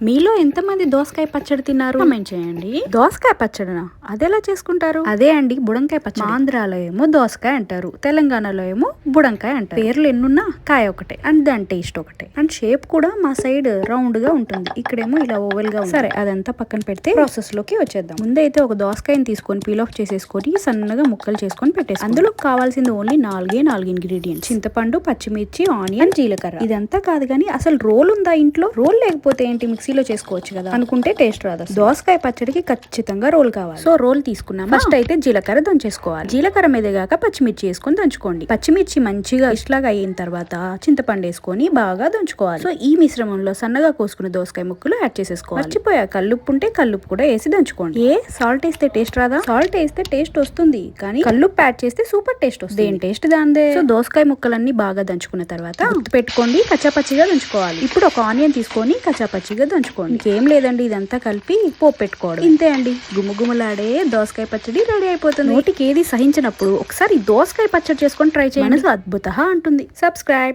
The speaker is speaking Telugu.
మీలో ఎంతమంది దోసకాయ పచ్చడి తిన్నారు కామెంట్ చేయండి. దోసకాయ పచ్చడినా అదెలా చేసుకుంటారు? అదే అండి బుడంకాయ పచ్చడి. ఆంధ్రాలో ఏమో దోసకాయ అంటారు, తెలంగాణలో ఏమో బుడంకాయ అంటారు. పేర్లు ఎన్నున్నా కాయ ఒకటే అండ్ దాని టేస్ట్ ఒకటే అండ్ షేప్ కూడా మా సైడ్ రౌండ్ గా ఉంటుంది, ఇక్కడేమో ఇలా ఓవెల్ గా. సరే అదంతా పక్కన పెడితే ప్రాసెస్ లోకి వచ్చేద్దాం. ముందైతే ఒక దోసకాయని తీసుకొని పీల్ ఆఫ్ చేసేసుకొని సన్నగా ముక్కలు చేసుకొని పెట్టేసి అందులో కావాల్సింది ఓన్లీ నాలుగు ఇంగ్రీడియంట్స్: చింతపండు, పచ్చిమిర్చి, ఆనియన్, జీలకర్ర. ఇదంతా కాదు కానీ అసలు రోల్ ఉందా ఇంట్లో? రోల్ లేకపోతే ఏంటి, మిక్సీలో చేసుకోవచ్చు కదా అనుకుంటే టేస్ట్ రాదు. దోసకాయ పచ్చడికి ఖచ్చితంగా రోల్ కావాలి. సో రోల్ తీసుకున్నాం. ఫస్ట్ అయితే జీలకర్ర దంచేసుకోవాలి. జీలకర్ర మీదగాక పచ్చిమిర్చి వేసుకొని దంచుకోండి. పచ్చిమిర్చి మంచిగా ఇట్లాగా అయిన తర్వాత చింతపండు వేసుకొని బాగా దంచుకోవాలి. సో ఈ మిశ్రమంలో సన్నగా కోసుకున్న దోసకాయ ముక్కలు యాడ్ చేసేసుకోవాలి. మర్చిపోయా, కల్లుప్పు ఉంటే కల్లుప్పు కూడా వేసి దంచుకోండి. సాల్ట్ వేస్తే టేస్ట్ రాదా? సాల్ట్ వేస్తే టేస్ట్ వస్తుంది, కానీ కల్లుప్పు యాడ్ చేస్తే సూపర్ టేస్ట్ వస్తుంది. దేని టేస్ట్ దాందే. సో దోసకాయ ముక్కలన్నీ బాగా దంచుకున్న తర్వాత గుర్తు పెట్టుకోండి, కచ్చాపచ్చిగా దంచుకోవాలి. ఇప్పుడు ఒక ఆనియన్ తీసుకొని కచ్చాపచ్చిగా దంచుకోండి. ఇంకేం లేదండి, ఇదంతా కలిపి పోపు పెట్టుకోవడం. ఇంతే అండి, గుమగుమలాడే దోసకాయ పచ్చడి రెడీ అయిపోతుంది. నోటికి ఏది సహించినప్పుడు ఒకసారి దోసకాయ పచ్చడి చేసుకొని ట్రై చేయండి, మనసు అద్భుత అంటుంది. సబ్స్క్రైబ్.